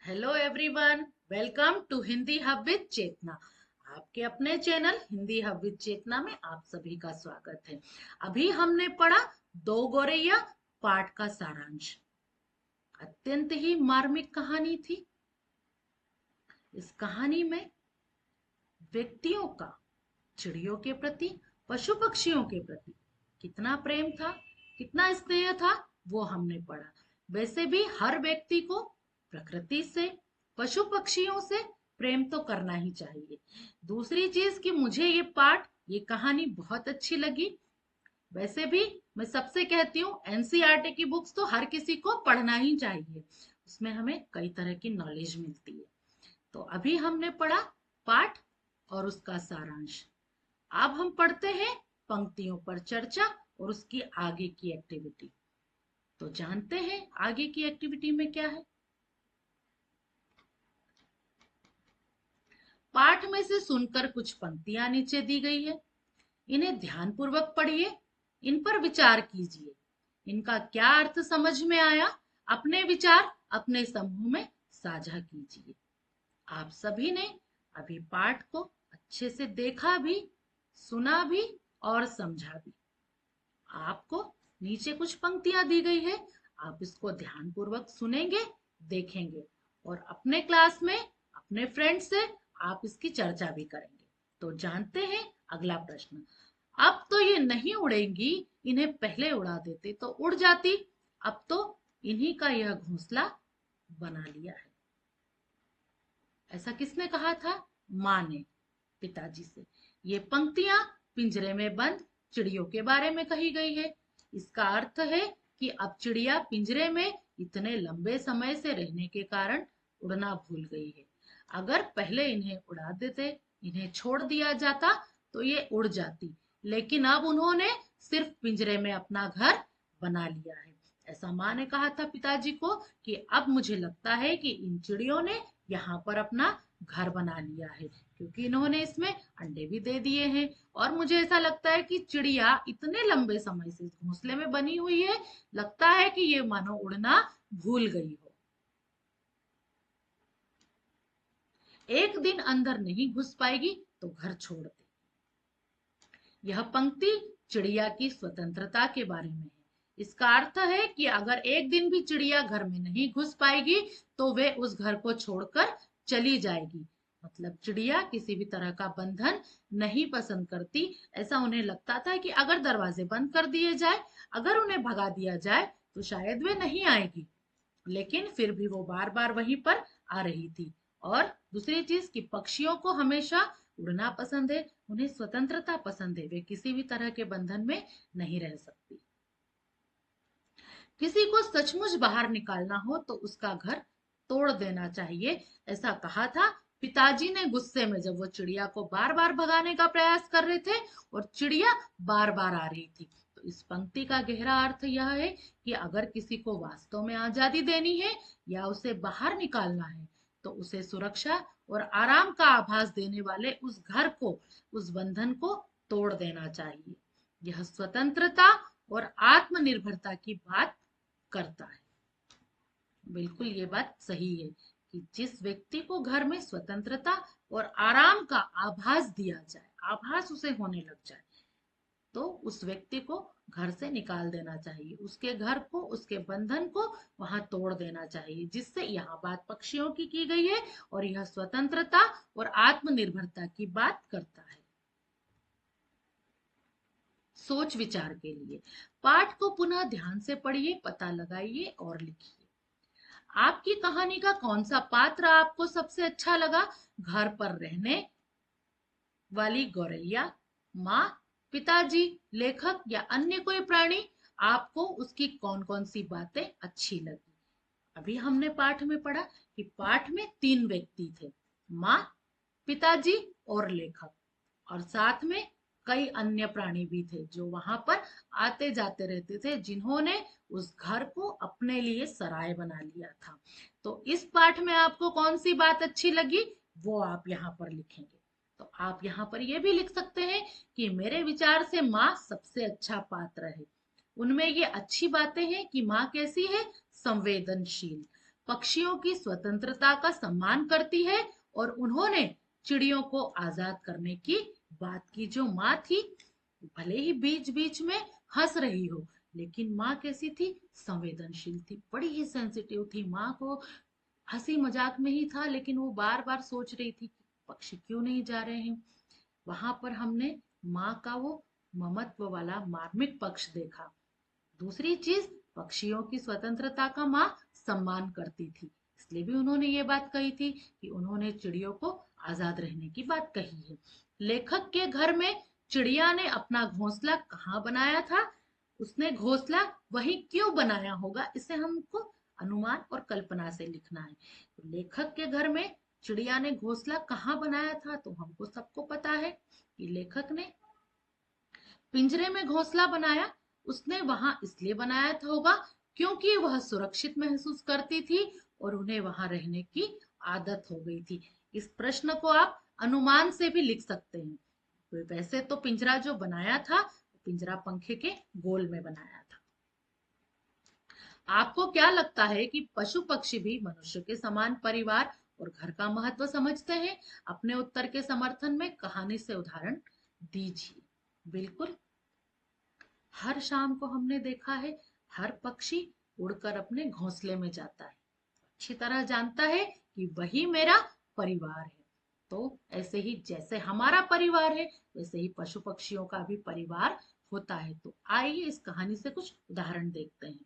Hello everyone, welcome to Hindi hub with Chetna. आपके अपने channel Hindi hub with Chetna में आप सभी का स्वागत है। अभी हमने पढ़ा दो गौरैया पाठ का सारांश। अत्यंत ही मार्मिक कहानी थी। इस कहानी में व्यक्तियों का चिड़ियों के प्रति, पशु पक्षियों के प्रति कितना प्रेम था, कितना स्नेह था, वो हमने पढ़ा। वैसे भी हर व्यक्ति को प्रकृति से, पशु पक्षियों से प्रेम तो करना ही चाहिए। दूसरी चीज कि मुझे ये पाठ, ये कहानी बहुत अच्छी लगी। वैसे भी मैं सबसे कहती हूँ एनसीईआरटी की बुक्स तो हर किसी को पढ़ना ही चाहिए। उसमें हमें कई तरह की नॉलेज मिलती है। तो अभी हमने पढ़ा पाठ और उसका सारांश। अब हम पढ़ते हैं पंक्तियों पर चर्चा और उसकी आगे की एक्टिविटी। तो जानते हैं आगे की एक्टिविटी में क्या है। पाठ में से सुनकर कुछ पंक्तियां नीचे दी गई है। इन्हें ध्यानपूर्वक पढ़िए, इन पर विचार कीजिए। इनका क्या अर्थ समझ में आया, अपने विचार अपने समूह में साझा कीजिए। आप सभी ने अभी पाठ को अच्छे से देखा भी, सुना भी और समझा भी। आपको नीचे कुछ पंक्तियां दी गई है, आप इसको ध्यानपूर्वक सुनेंगे, देखेंगे और अपने क्लास में अपने फ्रेंड से आप इसकी चर्चा भी करेंगे। तो जानते हैं अगला प्रश्न। अब तो ये नहीं उड़ेंगी, इन्हें पहले उड़ा देते तो उड़ जाती। अब तो इन्हीं का यह घोंसला बना लिया है। ऐसा किसने कहा था? माँ ने पिताजी से। ये पंक्तियां पिंजरे में बंद चिड़ियों के बारे में कही गई है। इसका अर्थ है कि अब चिड़िया पिंजरे में इतने लंबे समय से रहने के कारण उड़ना भूल गई है। अगर पहले इन्हें उड़ा देते, इन्हें छोड़ दिया जाता तो ये उड़ जाती, लेकिन अब उन्होंने सिर्फ पिंजरे में अपना घर बना लिया है। ऐसा माँ ने कहा था पिताजी को कि अब मुझे लगता है कि इन चिड़ियों ने यहाँ पर अपना घर बना लिया है, क्योंकि इन्होंने इसमें अंडे भी दे दिए हैं। और मुझे ऐसा लगता है कि चिड़िया इतने लंबे समय से घोंसले में बनी हुई है, लगता है कि ये मानो उड़ना भूल गई हो। एक दिन अंदर नहीं घुस पाएगी तो घर छोड़ दे। यह पंक्ति चिड़िया की स्वतंत्रता के बारे में है। इसका अर्थ है कि अगर एक दिन भी चिड़िया घर में नहीं घुस पाएगी तो वे उस घर को छोड़कर चली जाएगी। मतलब चिड़िया किसी भी तरह का बंधन नहीं पसंद करती। ऐसा उन्हें लगता था कि अगर दरवाजे बंद कर दिए जाए, अगर उन्हें भगा दिया जाए तो शायद वे नहीं आएगी, लेकिन फिर भी वो बार बार वहीं पर आ रही थी। और दूसरी चीज कि पक्षियों को हमेशा उड़ना पसंद है, उन्हें स्वतंत्रता पसंद है, वे किसी भी तरह के बंधन में नहीं रह सकती। किसी को सचमुच बाहर निकालना हो तो उसका घर तोड़ देना चाहिए, ऐसा कहा था पिताजी ने गुस्से में, जब वो चिड़िया को बार बार भगाने का प्रयास कर रहे थे और चिड़िया बार बार आ रही थी। तो इस पंक्ति का गहरा अर्थ यह है कि अगर किसी को वास्तव में आजादी देनी है या उसे बाहर निकालना है तो उसे सुरक्षा और आराम का आभास देने वाले उस घर को, उस बंधन को तोड़ देना चाहिए। यह स्वतंत्रता और आत्मनिर्भरता की बात करता है। बिल्कुल ये बात सही है कि जिस व्यक्ति को घर में स्वतंत्रता और आराम का आभास दिया जाए, आभास उसे होने लग जाए, तो उस व्यक्ति को घर से निकाल देना चाहिए, उसके घर को, उसके बंधन को वहां तोड़ देना चाहिए। जिससे यहाँ बात पक्षियों की गई है और यह स्वतंत्रता और आत्मनिर्भरता की बात करता है। सोच विचार के लिए पाठ को पुनः ध्यान से पढ़िए, पता लगाइए और लिखिए। आपकी कहानी का कौन सा पात्र आपको सबसे अच्छा लगा? घर पर रहने वाली गौरैया, माँ, पिताजी, लेखक या अन्य कोई प्राणी? आपको उसकी कौन कौन सी बातें अच्छी लगी? अभी हमने पाठ में पढ़ा कि पाठ में तीन व्यक्ति थे, माँ, पिताजी और लेखक। और साथ में कई अन्य प्राणी भी थे जो वहां पर आते जाते रहते थे, जिन्होंने उस घर को अपने लिए सराय बना लिया था। तो इस पाठ में आपको कौन सी बात अच्छी लगी वो आप यहाँ पर लिखेंगे। तो आप यहाँ पर ये भी लिख सकते हैं कि मेरे विचार से माँ सबसे अच्छा पात्र है। उनमें ये अच्छी बातें हैं कि माँ कैसी है? संवेदनशील, पक्षियों की स्वतंत्रता का सम्मान करती है और उन्होंने चिड़ियों को आजाद करने की बात की। जो माँ थी, भले ही बीच बीच में हंस रही हो, लेकिन माँ कैसी थी? संवेदनशील थी, बड़ी ही सेंसिटिव थी। माँ को हंसी मजाक में ही था, लेकिन वो बार बार सोच रही थी कि पक्षी क्यों नहीं जा रहे हैं। वहां पर हमने माँ का वो ममत्व वाला मार्मिक पक्ष देखा। दूसरी चीज, पक्षियों की स्वतंत्रता का माँ सम्मान करती थी, इसलिए भी उन्होंने ये बात कही थी कि उन्होंने चिड़ियों को आजाद रहने की बात कही है। लेखक के घर में चिड़िया ने अपना घोंसला कहाँ बनाया था? उसने घोंसला वही क्यों बनाया होगा, इसे हमको अनुमान और कल्पना से लिखना है। तो लेखक के घर में चिड़िया ने घोंसला कहाँ बनाया था? तो हमको सबको पता है कि लेखक ने पिंजरे में घोंसला बनाया। उसने वहां इसलिए बनाया था होगा क्योंकि वह सुरक्षित महसूस करती थी और उन्हें वहां रहने की आदत हो गई थी। इस प्रश्न को आप अनुमान से भी लिख सकते हैं। तो वैसे तो पिंजरा जो बनाया था, पिंजरा पंखे के गोल में बनाया था। आपको क्या लगता है कि पशु पक्षी भी मनुष्य के समान परिवार और घर का महत्व समझते हैं? अपने उत्तर के समर्थन में कहानी से उदाहरण दीजिए। बिल्कुल, हर शाम को हमने देखा है, हर पक्षी उड़कर अपने घोंसले में जाता है, अच्छी तरह जानता है कि वही मेरा परिवार है। तो ऐसे ही जैसे हमारा परिवार है, वैसे ही पशु पक्षियों का भी परिवार होता है। तो आइए इस कहानी से कुछ उदाहरण देखते हैं।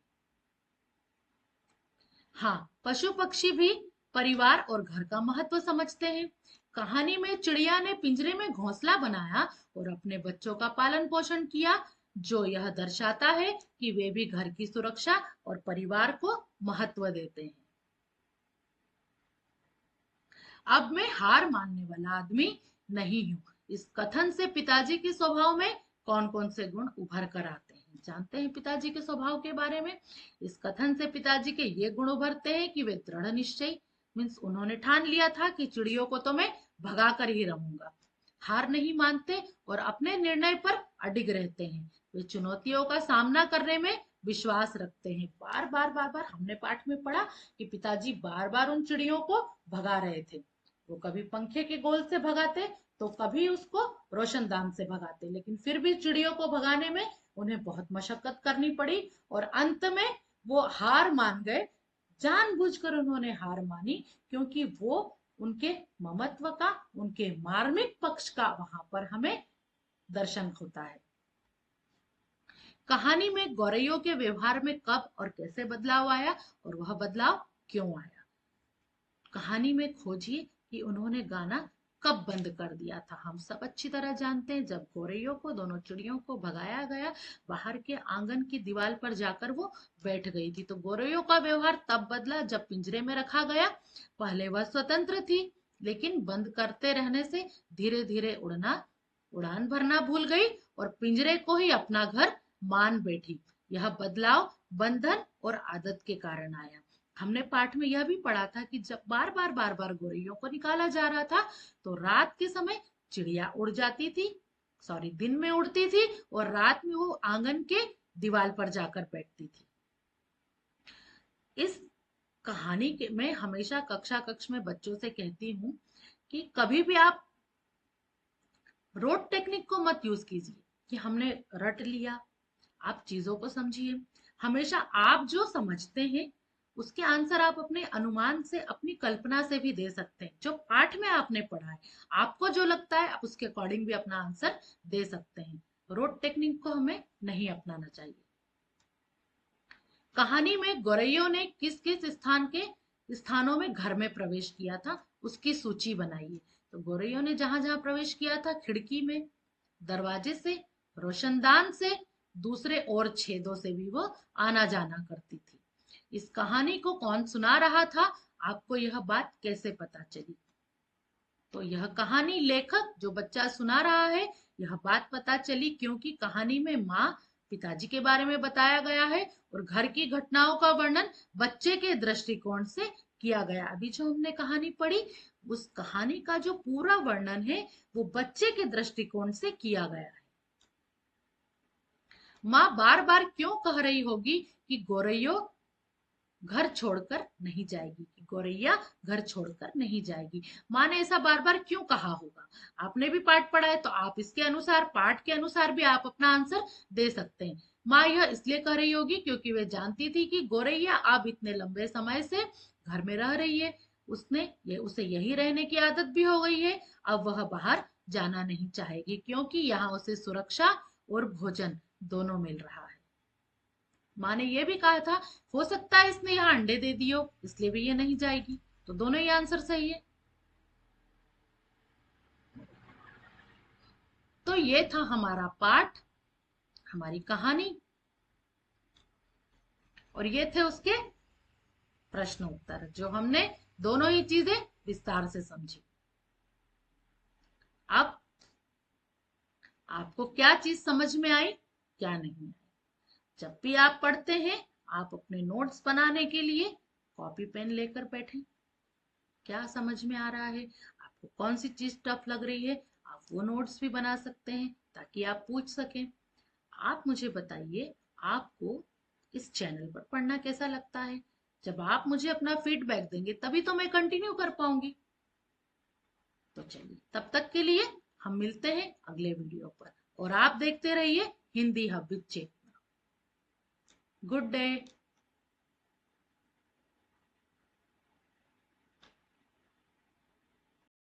हाँ, पशु पक्षी भी परिवार और घर का महत्व समझते हैं। कहानी में चिड़िया ने पिंजरे में घोंसला बनाया और अपने बच्चों का पालन पोषण किया, जो यह दर्शाता है कि वे भी घर की सुरक्षा और परिवार को महत्व देते हैं। अब मैं हार मानने वाला आदमी नहीं हूँ। इस कथन से पिताजी के स्वभाव में कौन कौन से गुण उभर कर आते हैं? जानते हैं पिताजी के स्वभाव के बारे में? इस कथन से पिताजी के ये गुण उभरते हैं कि वे दृढ़ निश्चयी, मीन्स उन्होंने ठान लिया था कि चिड़ियों को तो मैं भगा कर ही रहूंगा। हार नहीं मानते और अपने निर्णय पर अडिग रहते हैं। वे चुनौतियों का सामना करने में विश्वास रखते हैं। बार बार हमने पाठ में पढ़ा कि पिताजी बार बार उन चिड़ियों को भगा रहे थे। वो कभी पंखे के गोल से भगाते, तो कभी उसको रोशनदान से भगाते, लेकिन फिर भी चिड़ियों को भगाने में उन्हें बहुत मशक्कत करनी पड़ी और अंत में वो हार मान गए। जानबूझकर उन्होंने हार मानी, क्योंकि वो उनके ममत्व का, उनके मार्मिक पक्ष का वहां पर हमें दर्शन होता है। कहानी में गौरैयों के व्यवहार में कब और कैसे बदलाव आया और वह बदलाव क्यों आया? कहानी में खोजिए कि उन्होंने गाना कब बंद कर दिया था। हम सब अच्छी तरह जानते हैं, जब गौरैयों को, दोनों चिड़ियों को भगाया गया, बाहर के आंगन की दीवार पर जाकर वो बैठ गई थी। तो गौरैयों का व्यवहार तब बदला जब पिंजरे में रखा गया। पहले वह स्वतंत्र थी, लेकिन बंद करते रहने से धीरे धीरे उड़ान भरना भूल गई और पिंजरे को ही अपना घर मान बैठी। यह बदलाव बंधन और आदत के कारण आया। हमने पाठ में यह भी पढ़ा था कि जब बार बार गौरैयों को निकाला जा रहा था, तो रात के समय चिड़िया उड़ जाती थी, सॉरी, दिन में उड़ती थी और रात में वो आंगन के दीवार पर जाकर बैठती थी। इस कहानी के मैं हमेशा कक्षा कक्ष में बच्चों से कहती हूँ कि कभी भी आप रोड टेक्निक को मत यूज कीजिए कि हमने रट लिया। आप चीजों को समझिए। हमेशा आप जो समझते हैं उसके आंसर आप अपने अनुमान से, अपनी कल्पना से भी दे सकते हैं। जो पाठ में आपने पढ़ा है, आपको जो लगता है आप उसके अकॉर्डिंग भी अपना आंसर दे सकते हैं। रोड टेक्निक को हमें नहीं अपनाना चाहिए। कहानी में गौरैयों ने किस किस स्थानों में घर में प्रवेश किया था, उसकी सूची बनाइए। तो गौरैयों ने जहां जहां प्रवेश किया था, खिड़की में, दरवाजे से, रोशनदान से, दूसरे और छेदों से भी वो आना जाना करती थी। इस कहानी को कौन सुना रहा था? आपको यह बात कैसे पता चली? तो यह कहानी लेखक, जो बच्चा सुना रहा है, यह बात पता चली क्योंकि कहानी में माँ, पिताजी के बारे में बताया गया है और घर की घटनाओं का वर्णन बच्चे के दृष्टिकोण से किया गया। अभी जो हमने कहानी पढ़ी, उस कहानी का जो पूरा वर्णन है वो बच्चे के दृष्टिकोण से किया गया है। माँ बार बार क्यों कह रही होगी कि गौरैयों घर छोड़कर नहीं जाएगी, कि गौरैया घर छोड़कर नहीं जाएगी। माँ ने ऐसा बार बार क्यों कहा होगा? आपने भी पाठ पढ़ा है तो आप इसके अनुसार, पाठ के अनुसार भी आप अपना आंसर दे सकते हैं। माँ यह इसलिए कह रही होगी क्योंकि वे जानती थी कि गौरैया अब इतने लंबे समय से घर में रह रही है, उसे यही रहने की आदत भी हो गई है। अब वह बाहर जाना नहीं चाहेगी क्योंकि यहाँ उसे सुरक्षा और भोजन दोनों मिल रहा है। माँ ने ये भी कहा था, हो सकता है इसने यहाँ अंडे दे दियो, इसलिए भी ये नहीं जाएगी। तो दोनों ही आंसर सही है। तो ये था हमारा पाठ, हमारी कहानी, और ये थे उसके प्रश्न उत्तर, जो हमने दोनों ही चीजें विस्तार से समझी। अब आपको क्या चीज समझ में आई, क्या नहीं आई? जब भी आप पढ़ते हैं, आप अपने नोट्स बनाने के लिए कॉपी पेन लेकर बैठें। क्या समझ में आ रहा है, आपको कौन सी चीज टफ लग रही है, आप वो नोट्स भी बना सकते हैं ताकि आप पूछ सकें। आप मुझे बताइए, आपको इस चैनल पर पढ़ना कैसा लगता है? जब आप मुझे अपना फीडबैक देंगे तभी तो मैं कंटिन्यू कर पाऊंगी। तो चलिए, तब तक के लिए हम मिलते हैं अगले वीडियो पर, और आप देखते रहिए Hindi hub with Chetna. Good day.